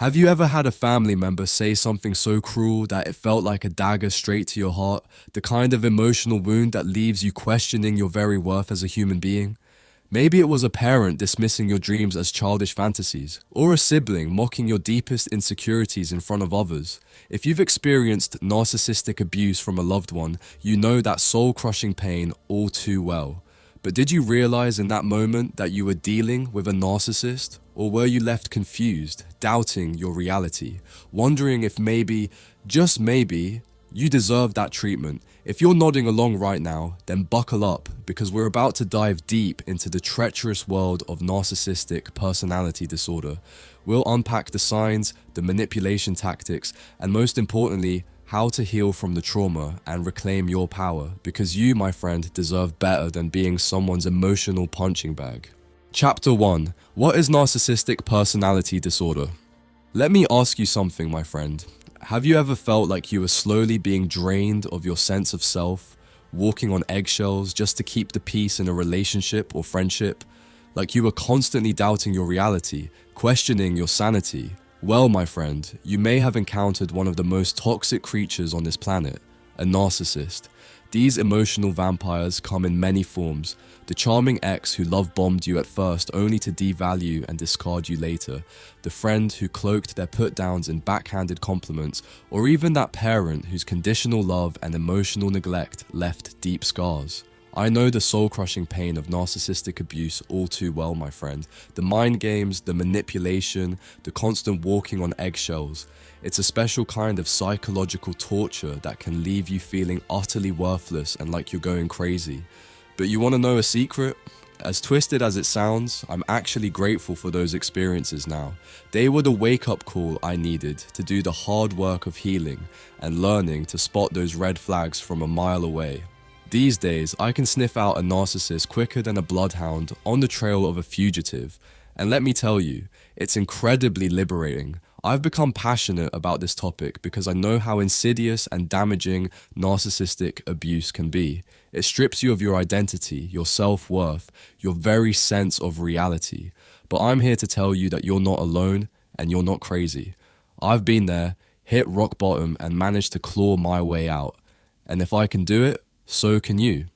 Have you ever had a family member say something so cruel that it felt like a dagger straight to your heart? The kind of emotional wound that leaves you questioning your very worth as a human being? Maybe it was a parent dismissing your dreams as childish fantasies, or a sibling mocking your deepest insecurities in front of others. If you've experienced narcissistic abuse from a loved one, you know that soul-crushing pain all too well. But did you realize in that moment that you were dealing with a narcissist? Or were you left confused, doubting your reality, wondering if maybe, just maybe, you deserve that treatment? If you're nodding along right now, then buckle up, because we're about to dive deep into the treacherous world of narcissistic personality disorder. We'll unpack the signs, the manipulation tactics, and most importantly, how to heal from the trauma and reclaim your power, because you, my friend, deserve better than being someone's emotional punching bag. Chapter 1. What is narcissistic personality disorder? Let me ask you something, my friend. Have you ever felt like you were slowly being drained of your sense of self, walking on eggshells just to keep the peace in a relationship or friendship? Like you were constantly doubting your reality, questioning your sanity? Well, my friend, you may have encountered one of the most toxic creatures on this planet, a narcissist. These emotional vampires come in many forms. The charming ex who love-bombed you at first only to devalue and discard you later. The friend who cloaked their put-downs in backhanded compliments, or even that parent whose conditional love and emotional neglect left deep scars. I know the soul-crushing pain of narcissistic abuse all too well, my friend. The mind games, the manipulation, the constant walking on eggshells. It's a special kind of psychological torture that can leave you feeling utterly worthless and like you're going crazy. But you want to know a secret? As twisted as it sounds, I'm actually grateful for those experiences now. They were the wake-up call I needed to do the hard work of healing and learning to spot those red flags from a mile away. These days, I can sniff out a narcissist quicker than a bloodhound on the trail of a fugitive. And let me tell you, it's incredibly liberating. I've become passionate about this topic because I know how insidious and damaging narcissistic abuse can be. It strips you of your identity, your self-worth, your very sense of reality. But I'm here to tell you that you're not alone and you're not crazy. I've been there, hit rock bottom, and managed to claw my way out. And if I can do it, so can you.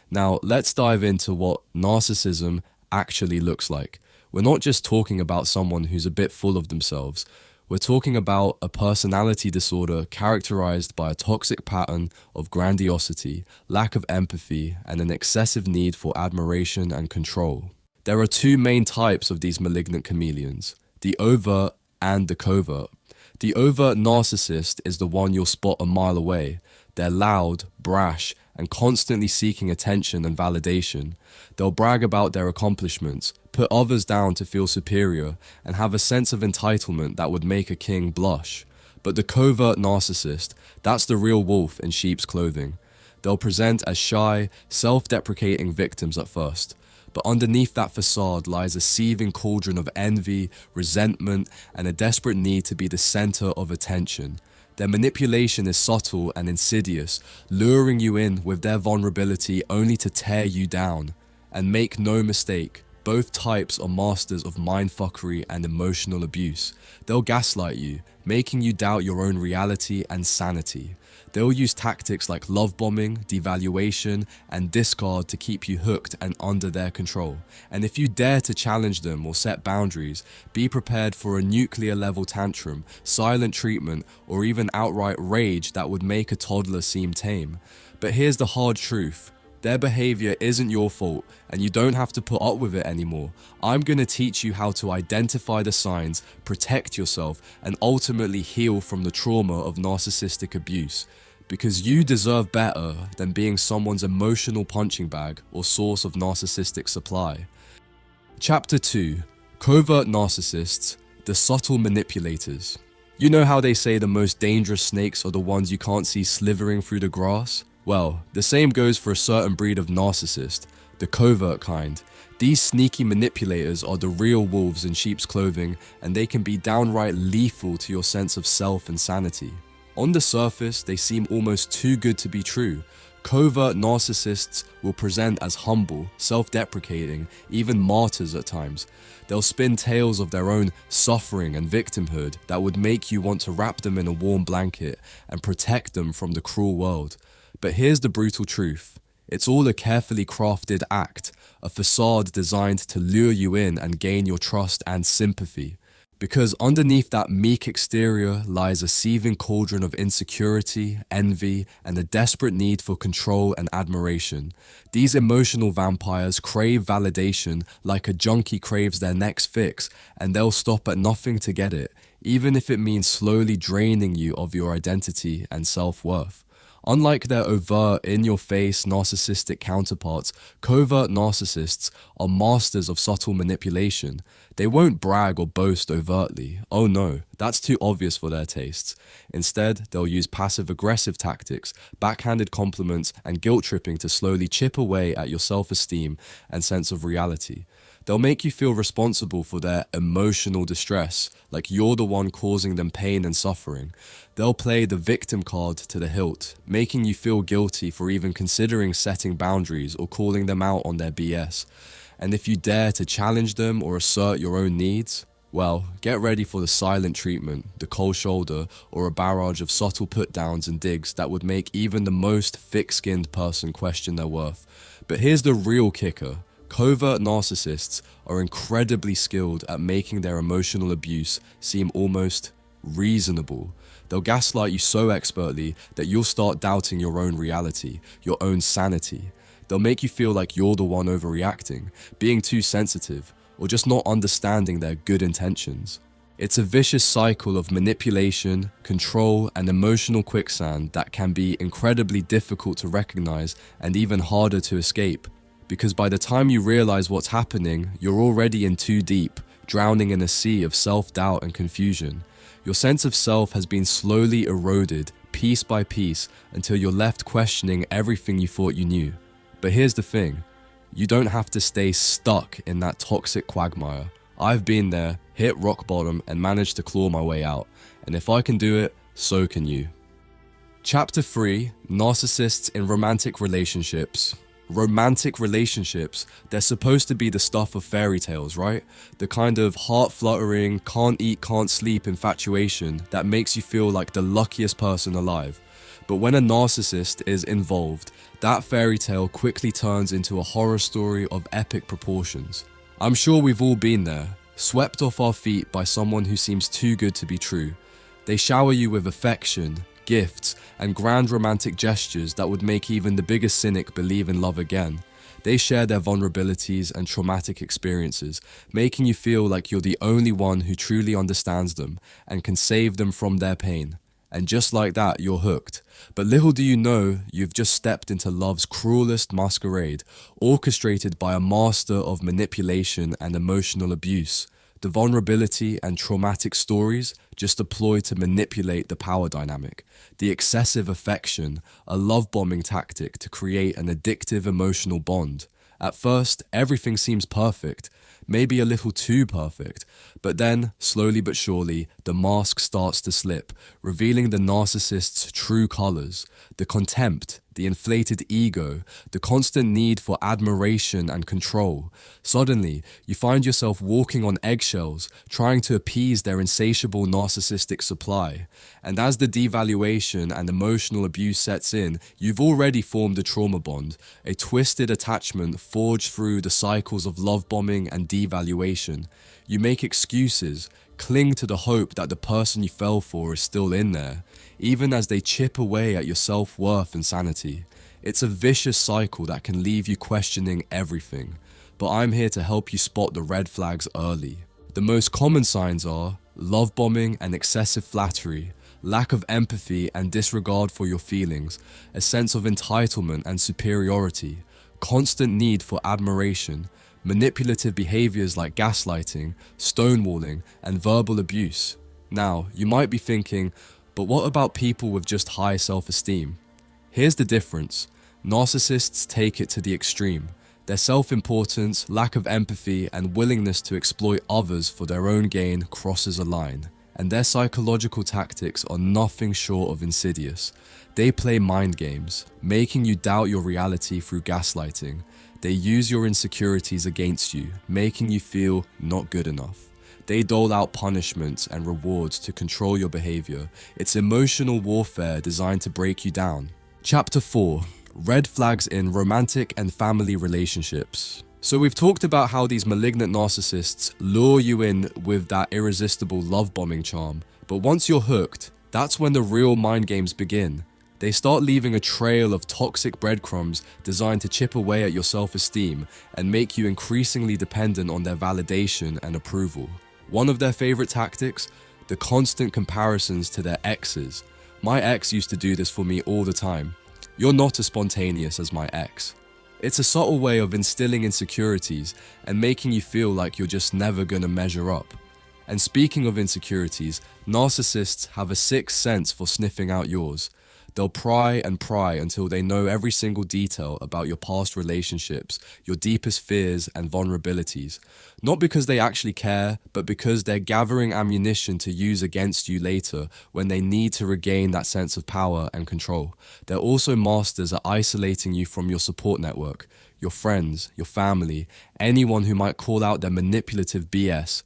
Now, let's dive into what narcissism actually looks like. We're not just talking about someone who's a bit full of themselves. We're talking about a personality disorder characterized by a toxic pattern of grandiosity, lack of empathy, and an excessive need for admiration and control. There are two main types of these malignant chameleons, the overt and the covert. The overt narcissist is the one you'll spot a mile away. They're loud, brash, and constantly seeking attention and validation. They'll brag about their accomplishments, put others down to feel superior, and have a sense of entitlement that would make a king blush. But the covert narcissist, that's the real wolf in sheep's clothing. They'll present as shy, self-deprecating victims at first. But underneath that facade lies a seething cauldron of envy, resentment, and a desperate need to be the center of attention. Their manipulation is subtle and insidious, luring you in with their vulnerability only to tear you down. And make no mistake, both types are masters of mindfuckery and emotional abuse. They'll gaslight you, making you doubt your own reality and sanity. They'll use tactics like love bombing, devaluation, and discard to keep you hooked and under their control. And if you dare to challenge them or set boundaries, be prepared for a nuclear level tantrum, silent treatment, or even outright rage that would make a toddler seem tame. But here's the hard truth. Their behavior isn't your fault, and you don't have to put up with it anymore. I'm gonna teach you how to identify the signs, protect yourself, and ultimately heal from the trauma of narcissistic abuse. Because you deserve better than being someone's emotional punching bag or source of narcissistic supply. Chapter 2. Covert Narcissists, the Subtle Manipulators. You know how they say the most dangerous snakes are the ones you can't see slithering through the grass? Well, the same goes for a certain breed of narcissist, the covert kind. These sneaky manipulators are the real wolves in sheep's clothing, and they can be downright lethal to your sense of self and sanity. On the surface, they seem almost too good to be true. Covert narcissists will present as humble, self-deprecating, even martyrs at times. They'll spin tales of their own suffering and victimhood that would make you want to wrap them in a warm blanket and protect them from the cruel world. But here's the brutal truth. It's all a carefully crafted act, a facade designed to lure you in and gain your trust and sympathy. Because underneath that meek exterior lies a seething cauldron of insecurity, envy, and a desperate need for control and admiration. These emotional vampires crave validation like a junkie craves their next fix, and they'll stop at nothing to get it, even if it means slowly draining you of your identity and self-worth. Unlike their overt, in-your-face narcissistic counterparts, covert narcissists are masters of subtle manipulation. They won't brag or boast overtly. Oh no, that's too obvious for their tastes. Instead, they'll use passive-aggressive tactics, backhanded compliments, and guilt-tripping to slowly chip away at your self-esteem and sense of reality. They'll make you feel responsible for their emotional distress, like you're the one causing them pain and suffering. They'll play the victim card to the hilt, making you feel guilty for even considering setting boundaries or calling them out on their BS. And if you dare to challenge them or assert your own needs, well, get ready for the silent treatment, the cold shoulder, or a barrage of subtle put-downs and digs that would make even the most thick-skinned person question their worth. But here's the real kicker. Covert narcissists are incredibly skilled at making their emotional abuse seem almost reasonable. They'll gaslight you so expertly that you'll start doubting your own reality, your own sanity. They'll make you feel like you're the one overreacting, being too sensitive, or just not understanding their good intentions. It's a vicious cycle of manipulation, control, and emotional quicksand that can be incredibly difficult to recognize and even harder to escape. Because by the time you realize what's happening, you're already in too deep, drowning in a sea of self-doubt and confusion. Your sense of self has been slowly eroded, piece by piece, until you're left questioning everything you thought you knew. But here's the thing, you don't have to stay stuck in that toxic quagmire. I've been there, hit rock bottom, and managed to claw my way out. And if I can do it, so can you. Chapter 3, Narcissists in Romantic Relationships. Romantic relationships, they're supposed to be the stuff of fairy tales, right? The kind of heart-fluttering, can't eat, can't sleep infatuation that makes you feel like the luckiest person alive. But when a narcissist is involved, that fairy tale quickly turns into a horror story of epic proportions. I'm sure we've all been there, swept off our feet by someone who seems too good to be true. They shower you with affection, gifts, and grand romantic gestures that would make even the biggest cynic believe in love again. They share their vulnerabilities and traumatic experiences, making you feel like you're the only one who truly understands them and can save them from their pain. And just like that, you're hooked. But little do you know, you've just stepped into love's cruelest masquerade, orchestrated by a master of manipulation and emotional abuse. The vulnerability and traumatic stories just deployed to manipulate the power dynamic. The excessive affection, a love-bombing tactic to create an addictive emotional bond. At first, everything seems perfect, maybe a little too perfect, but then, slowly but surely, the mask starts to slip, revealing the narcissist's true colors, the contempt, the inflated ego, the constant need for admiration and control. Suddenly, you find yourself walking on eggshells, trying to appease their insatiable narcissistic supply. And as the devaluation and emotional abuse sets in, you've already formed a trauma bond, a twisted attachment forged through the cycles of love bombing and devaluation. You make excuses, cling to the hope that the person you fell for is still in there, even as they chip away at your self-worth and sanity. It's a vicious cycle that can leave you questioning everything, but I'm here to help you spot the red flags early. The most common signs are love bombing and excessive flattery, lack of empathy and disregard for your feelings, a sense of entitlement and superiority, constant need for admiration, manipulative behaviors like gaslighting, stonewalling, and verbal abuse. Now, you might be thinking, but what about people with just high self-esteem? Here's the difference. Narcissists take it to the extreme. Their self-importance, lack of empathy, and willingness to exploit others for their own gain crosses a line. and their psychological tactics are nothing short of insidious. They play mind games, making you doubt your reality through gaslighting. They use your insecurities against you, making you feel not good enough. They dole out punishments and rewards to control your behavior. It's emotional warfare designed to break you down. Chapter 4. Red flags in romantic and family relationships. So we've talked about how these malignant narcissists lure you in with that irresistible love bombing charm. But once you're hooked, that's when the real mind games begin. They start leaving a trail of toxic breadcrumbs designed to chip away at your self-esteem and make you increasingly dependent on their validation and approval. One of their favorite tactics? The constant comparisons to their exes. My ex used to do this for me all the time. You're not as spontaneous as my ex. It's a subtle way of instilling insecurities and making you feel like you're just never gonna measure up. And speaking of insecurities, narcissists have a sixth sense for sniffing out yours. They'll pry and pry until they know every single detail about your past relationships, your deepest fears and vulnerabilities. Not because they actually care, but because they're gathering ammunition to use against you later when they need to regain that sense of power and control. They're also masters at isolating you from your support network, your friends, your family, anyone who might call out their manipulative BS.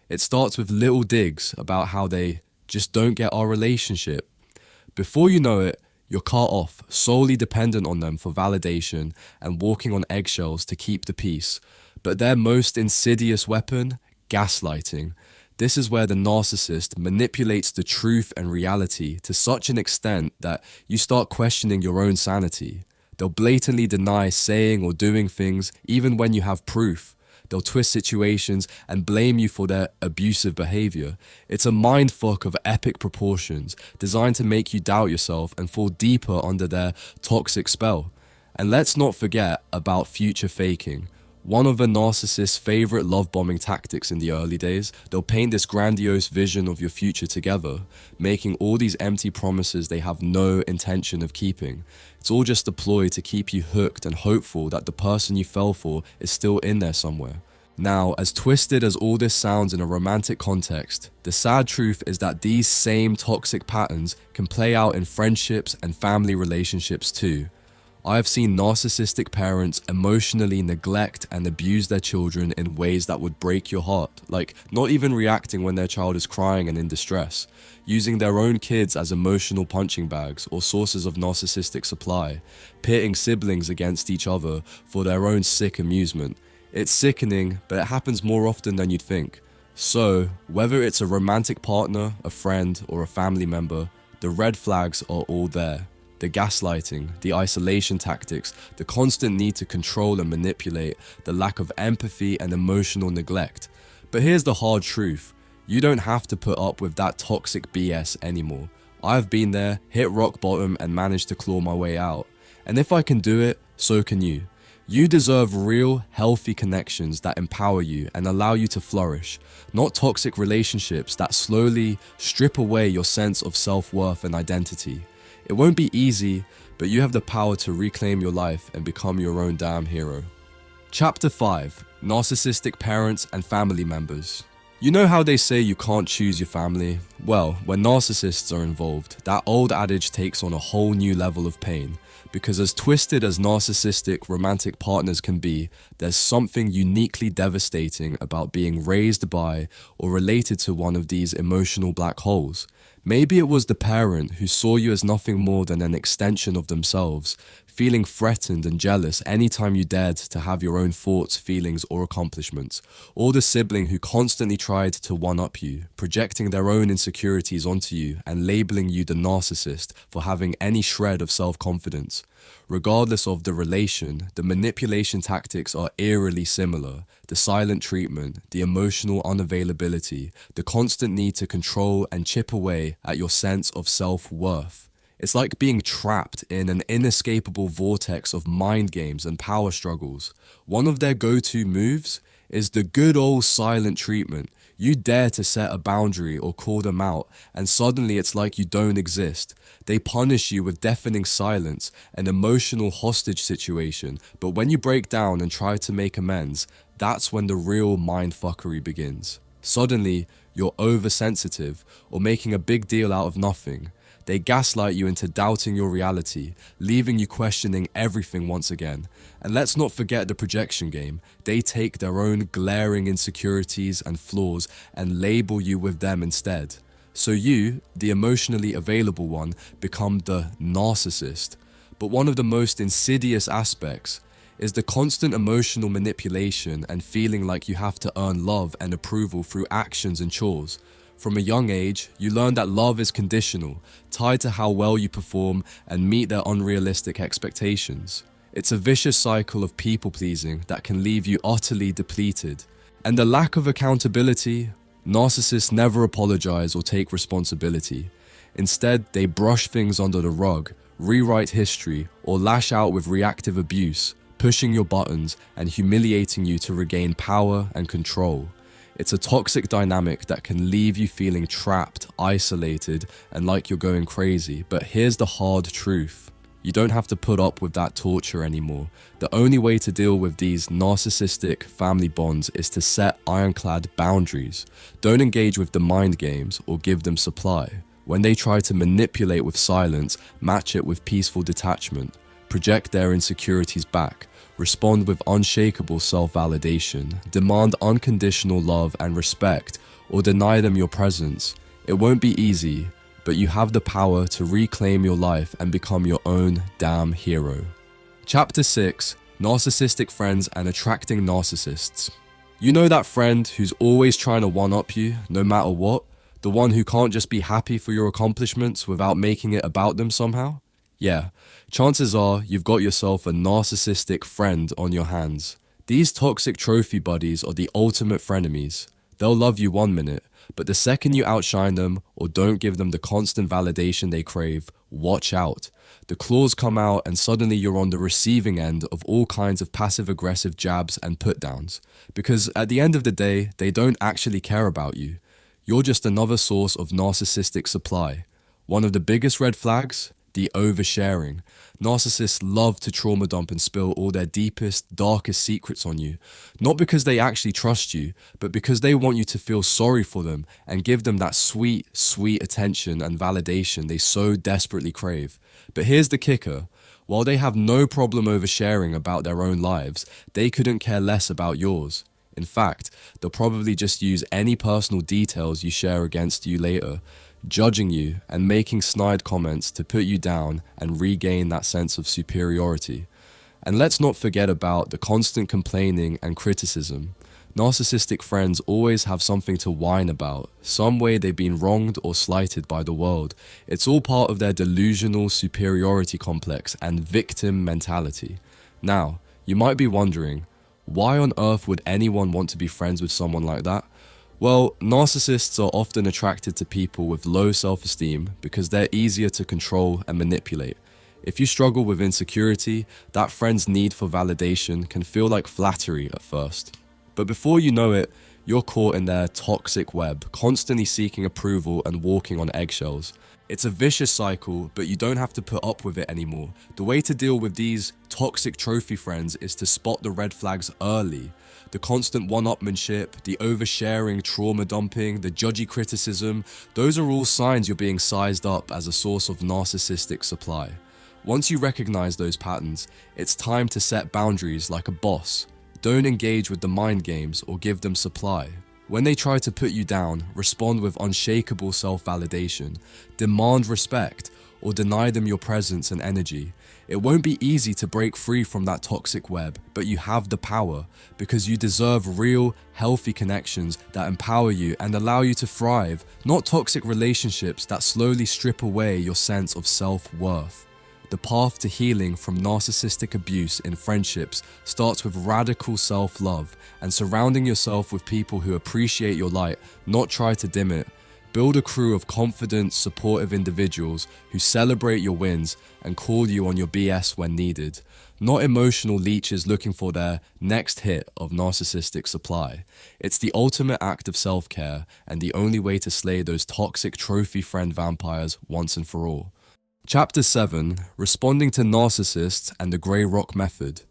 It starts with little digs about how they just don't get our relationship. Before you know it, you're cut off, solely dependent on them for validation and walking on eggshells to keep the peace. But their most insidious weapon? Gaslighting. This is where the narcissist manipulates the truth and reality to such an extent that you start questioning your own sanity. They'll blatantly deny saying or doing things even when you have proof. They'll twist situations and blame you for their abusive behavior. It's a mindfuck of epic proportions, designed to make you doubt yourself and fall deeper under their toxic spell. And let's not forget about future faking. One of a narcissist's favorite love bombing tactics in the early days, they'll paint this grandiose vision of your future together, making all these empty promises they have no intention of keeping. It's all just a ploy to keep you hooked and hopeful that the person you fell for is still in there somewhere. Now, as twisted as all this sounds in a romantic context, the sad truth is that these same toxic patterns can play out in friendships and family relationships too. I have seen narcissistic parents emotionally neglect and abuse their children in ways that would break your heart, like not even reacting when their child is crying and in distress, using their own kids as emotional punching bags or sources of narcissistic supply, pitting siblings against each other for their own sick amusement. It's sickening, but it happens more often than you'd think. So, whether it's a romantic partner, a friend, or a family member, the red flags are all there. The gaslighting, the isolation tactics, the constant need to control and manipulate, the lack of empathy and emotional neglect. But here's the hard truth. You don't have to put up with that toxic BS anymore. I've been there, hit rock bottom and managed to claw my way out. And if I can do it, so can you. You deserve real, healthy connections that empower you and allow you to flourish, not toxic relationships that slowly strip away your sense of self-worth and identity. It won't be easy, but you have the power to reclaim your life and become your own damn hero. Chapter 5. Narcissistic Parents and Family Members. You know how they say you can't choose your family? Well, when narcissists are involved, that old adage takes on a whole new level of pain. Because as twisted as narcissistic romantic partners can be, there's something uniquely devastating about being raised by or related to one of these emotional black holes. Maybe it was the parent who saw you as nothing more than an extension of themselves, feeling threatened and jealous anytime you dared to have your own thoughts, feelings, or accomplishments. Or the sibling who constantly tried to one-up you, projecting their own insecurities onto you and labeling you the narcissist for having any shred of self-confidence. Regardless of the relation, the manipulation tactics are eerily similar. The silent treatment, the emotional unavailability, the constant need to control and chip away at your sense of self-worth. It's like being trapped in an inescapable vortex of mind games and power struggles. One of their go-to moves is the good old silent treatment. You dare to set a boundary or call them out, and suddenly it's like you don't exist. They punish you with deafening silence, an emotional hostage situation, but when you break down and try to make amends, that's when the real mindfuckery begins. Suddenly, you're oversensitive, or making a big deal out of nothing. They gaslight you into doubting your reality, leaving you questioning everything once again. And let's not forget the projection game. They take their own glaring insecurities and flaws and label you with them instead. So you, the emotionally available one, become the narcissist. But one of the most insidious aspects is the constant emotional manipulation and feeling like you have to earn love and approval through actions and chores. From a young age, you learn that love is conditional, tied to how well you perform and meet their unrealistic expectations. It's a vicious cycle of people-pleasing that can leave you utterly depleted. And the lack of accountability, narcissists never apologize or take responsibility. Instead, they brush things under the rug, rewrite history, or lash out with reactive abuse, pushing your buttons and humiliating you to regain power and control. It's a toxic dynamic that can leave you feeling trapped, isolated, and like you're going crazy. But here's the hard truth. You don't have to put up with that torture anymore. The only way to deal with these narcissistic family bonds is to set ironclad boundaries. Don't engage with the mind games or give them supply. When they try to manipulate with silence, match it with peaceful detachment. Project their insecurities back. Respond with unshakable self-validation, demand unconditional love and respect, or deny them your presence. It won't be easy, but you have the power to reclaim your life and become your own damn hero. Chapter 6: Narcissistic Friends and Attracting Narcissists. You know that friend who's always trying to one-up you, no matter what? The one who can't just be happy for your accomplishments without making it about them somehow? Yeah, chances are you've got yourself a narcissistic friend on your hands. These toxic trophy buddies are the ultimate frenemies. They'll love you one minute, but the second you outshine them or don't give them the constant validation they crave, watch out. The claws come out and suddenly you're on the receiving end of all kinds of passive-aggressive jabs and put-downs. Because at the end of the day, they don't actually care about you. You're just another source of narcissistic supply. One of the biggest red flags? The oversharing. Narcissists love to trauma dump and spill all their deepest, darkest secrets on you. Not because they actually trust you, but because they want you to feel sorry for them and give them that sweet, sweet attention and validation they so desperately crave. But here's the kicker. While they have no problem oversharing about their own lives, they couldn't care less about yours. In fact, they'll probably just use any personal details you share against you later, judging you and making snide comments to put you down and regain that sense of superiority. And let's not forget about the constant complaining and criticism. Narcissistic friends always have something to whine about, some way they've been wronged or slighted by the world. It's all part of their delusional superiority complex and victim mentality. Now, you might be wondering, why on earth would anyone want to be friends with someone like that? Well, narcissists are often attracted to people with low self-esteem because they're easier to control and manipulate. If you struggle with insecurity, that friend's need for validation can feel like flattery at first. But before you know it, you're caught in their toxic web, constantly seeking approval and walking on eggshells. It's a vicious cycle, but you don't have to put up with it anymore. The way to deal with these toxic trophy friends is to spot the red flags early. The constant one-upmanship, the oversharing, trauma dumping, the judgy criticism, those are all signs you're being sized up as a source of narcissistic supply. Once you recognize those patterns, it's time to set boundaries like a boss. Don't engage with the mind games or give them supply. When they try to put you down, respond with unshakable self-validation, demand respect, or deny them your presence and energy. It won't be easy to break free from that toxic web, but you have the power, because you deserve real, healthy connections that empower you and allow you to thrive, not toxic relationships that slowly strip away your sense of self-worth. The path to healing from narcissistic abuse in friendships starts with radical self-love and surrounding yourself with people who appreciate your light, not try to dim it. Build a crew of confident, supportive individuals who celebrate your wins and call you on your BS when needed. Not emotional leeches looking for their next hit of narcissistic supply. It's the ultimate act of self-care and the only way to slay those toxic trophy friend vampires once and for all. Chapter 7: Responding to Narcissists and the Grey Rock Method.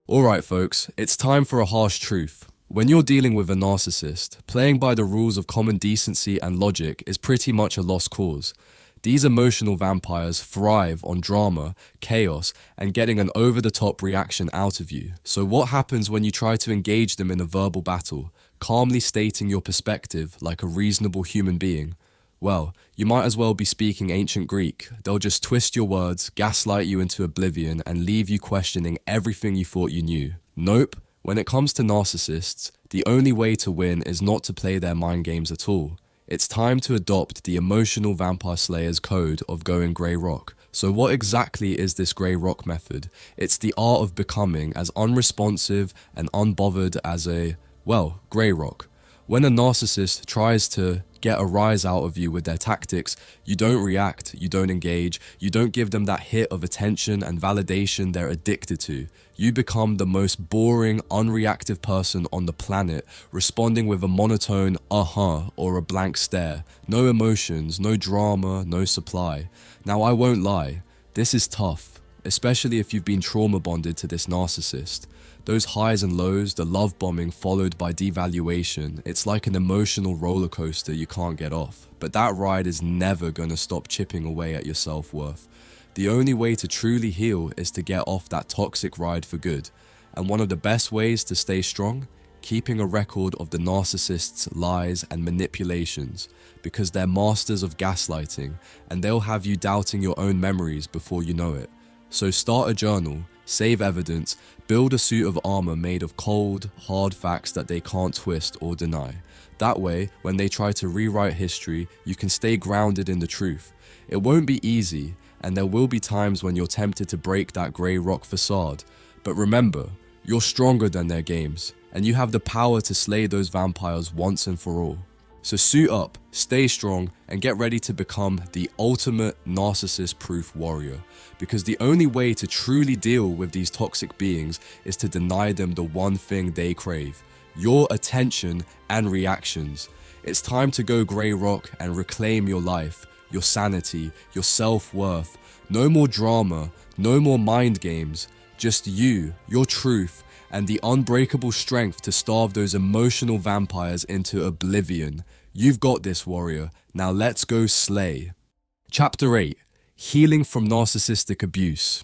Alright folks, it's time for a harsh truth. When you're dealing with a narcissist, playing by the rules of common decency and logic is pretty much a lost cause. These emotional vampires thrive on drama, chaos, and getting an over-the-top reaction out of you. So what happens when you try to engage them in a verbal battle, calmly stating your perspective like a reasonable human being? Well, you might as well be speaking ancient Greek. They'll just twist your words, gaslight you into oblivion, and leave you questioning everything you thought you knew. Nope. When it comes to narcissists, the only way to win is not to play their mind games at all. It's time to adopt the emotional vampire slayer's code of going grey rock. So what exactly is this grey rock method? It's the art of becoming as unresponsive and unbothered as a, well, grey rock. When a narcissist tries to get a rise out of you with their tactics, you don't react, you don't engage, you don't give them that hit of attention and validation they're addicted to. You become the most boring, unreactive person on the planet, responding with a monotone uh-huh or a blank stare. No emotions, no drama, no supply. Now I won't lie, this is tough, especially if you've been trauma bonded to this narcissist. Those highs and lows, the love bombing followed by devaluation, it's like an emotional roller coaster you can't get off. But that ride is never gonna stop chipping away at your self-worth. The only way to truly heal is to get off that toxic ride for good. And one of the best ways to stay strong? Keeping a record of the narcissist's lies and manipulations, because they're masters of gaslighting and they'll have you doubting your own memories before you know it. So start a journal, save evidence, build a suit of armor made of cold, hard facts that they can't twist or deny. That way, when they try to rewrite history, you can stay grounded in the truth. It won't be easy, and there will be times when you're tempted to break that grey rock facade. But remember, you're stronger than their games, and you have the power to slay those vampires once and for all. So suit up, stay strong, and get ready to become the ultimate narcissist-proof warrior. Because the only way to truly deal with these toxic beings is to deny them the one thing they crave: your attention and reactions. It's time to go grey rock and reclaim your life, your sanity, your self-worth. No more drama, no more mind games. Just you, your truth, and the unbreakable strength to starve those emotional vampires into oblivion. You've got this, warrior. Now let's go slay. Chapter 8. Healing from Narcissistic Abuse.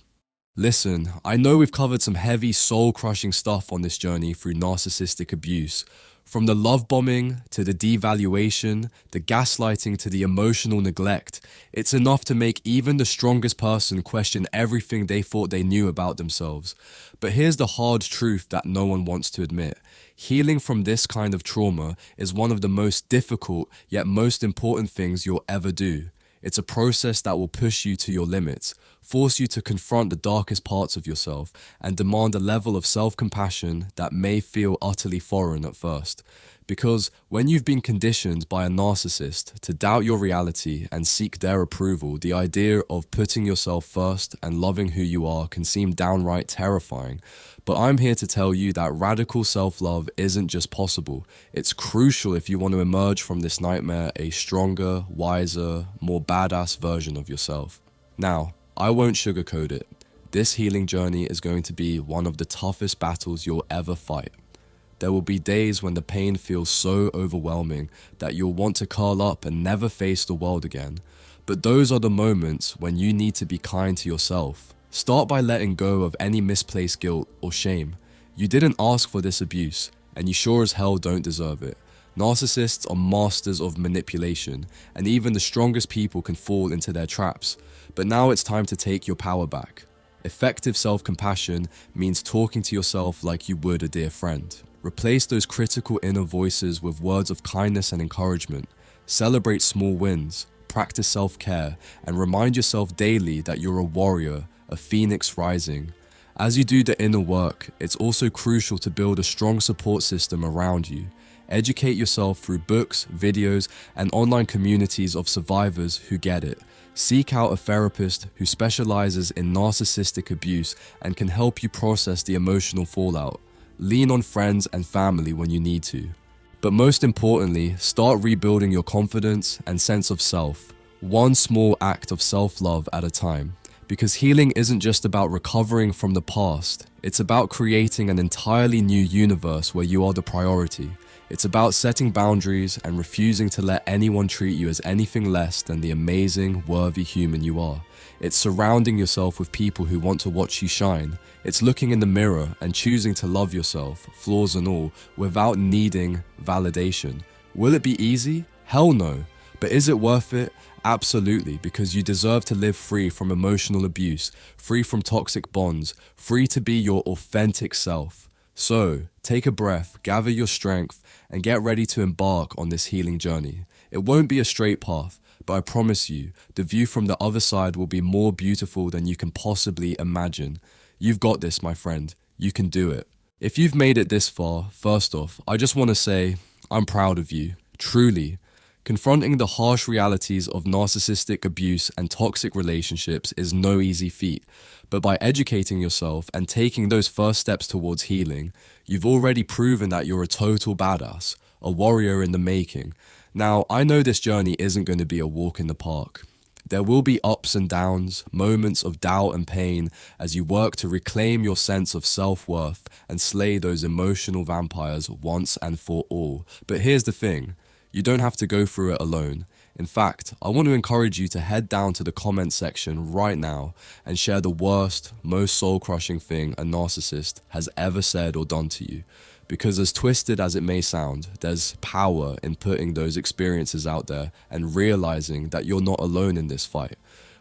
Listen, I know we've covered some heavy, soul-crushing stuff on this journey through narcissistic abuse. From the love bombing, to the devaluation, the gaslighting, to the emotional neglect, it's enough to make even the strongest person question everything they thought they knew about themselves. But here's the hard truth that no one wants to admit. Healing from this kind of trauma is one of the most difficult, yet most important things you'll ever do. It's a process that will push you to your limits, force you to confront the darkest parts of yourself, and demand a level of self-compassion that may feel utterly foreign at first. Because when you've been conditioned by a narcissist to doubt your reality and seek their approval, the idea of putting yourself first and loving who you are can seem downright terrifying. But I'm here to tell you that radical self-love isn't just possible, it's crucial if you want to emerge from this nightmare a stronger, wiser, more badass version of yourself. Now, I won't sugarcoat it. This healing journey is going to be one of the toughest battles you'll ever fight. There will be days when the pain feels so overwhelming that you'll want to curl up and never face the world again. But those are the moments when you need to be kind to yourself. Start by letting go of any misplaced guilt or shame. You didn't ask for this abuse, and you sure as hell don't deserve it. Narcissists are masters of manipulation, and even the strongest people can fall into their traps. But now it's time to take your power back. Effective self-compassion means talking to yourself like you would a dear friend. Replace those critical inner voices with words of kindness and encouragement. Celebrate small wins, practice self-care, and remind yourself daily that you're a warrior, a phoenix rising. As you do the inner work, it's also crucial to build a strong support system around you. Educate yourself through books, videos, and online communities of survivors who get it. Seek out a therapist who specializes in narcissistic abuse and can help you process the emotional fallout. Lean on friends and family when you need to. But most importantly, start rebuilding your confidence and sense of self, one small act of self-love at a time. Because healing isn't just about recovering from the past, it's about creating an entirely new universe where you are the priority. It's about setting boundaries and refusing to let anyone treat you as anything less than the amazing, worthy human you are. It's surrounding yourself with people who want to watch you shine. It's looking in the mirror and choosing to love yourself, flaws and all, without needing validation. Will it be easy? Hell no. But is it worth it? Absolutely, because you deserve to live free from emotional abuse, free from toxic bonds, free to be your authentic self. So, take a breath, gather your strength, and get ready to embark on this healing journey. It won't be a straight path, but I promise you, the view from the other side will be more beautiful than you can possibly imagine. You've got this, my friend. You can do it. If you've made it this far, first off, I just want to say, I'm proud of you. Truly. Confronting the harsh realities of narcissistic abuse and toxic relationships is no easy feat, but by educating yourself and taking those first steps towards healing, you've already proven that you're a total badass, a warrior in the making. Now, I know this journey isn't going to be a walk in the park. There will be ups and downs, moments of doubt and pain as you work to reclaim your sense of self-worth and slay those emotional vampires once and for all. But here's the thing. You don't have to go through it alone. In fact, I want to encourage you to head down to the comment section right now and share the worst, most soul-crushing thing a narcissist has ever said or done to you. Because as twisted as it may sound, there's power in putting those experiences out there and realizing that you're not alone in this fight.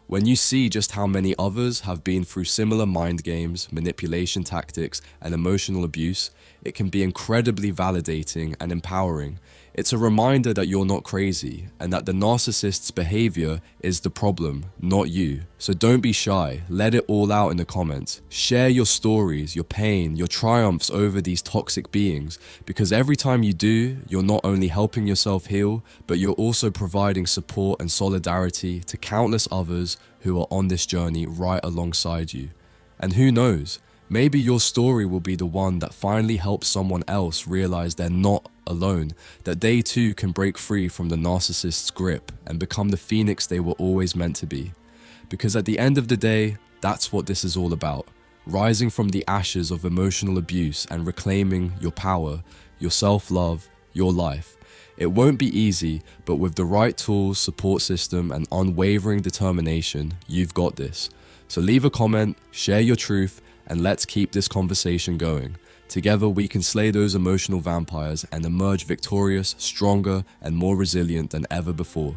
When you see just how many others have been through similar mind games, manipulation tactics, and emotional abuse, it can be incredibly validating and empowering. It's a reminder that you're not crazy and that the narcissist's behavior is the problem, not you. So don't be shy, let it all out in the comments. Share your stories, your pain, your triumphs over these toxic beings, because every time you do, you're not only helping yourself heal, but you're also providing support and solidarity to countless others who are on this journey right alongside you. And who knows, maybe your story will be the one that finally helps someone else realize they're not alone, that they too can break free from the narcissist's grip and become the phoenix they were always meant to be. Because at the end of the day, that's what this is all about. Rising from the ashes of emotional abuse and reclaiming your power, your self-love, your life. It won't be easy, but with the right tools, support system, and unwavering determination, you've got this. So leave a comment, share your truth, and let's keep this conversation going. Together we can slay those emotional vampires and emerge victorious, stronger, and more resilient than ever before.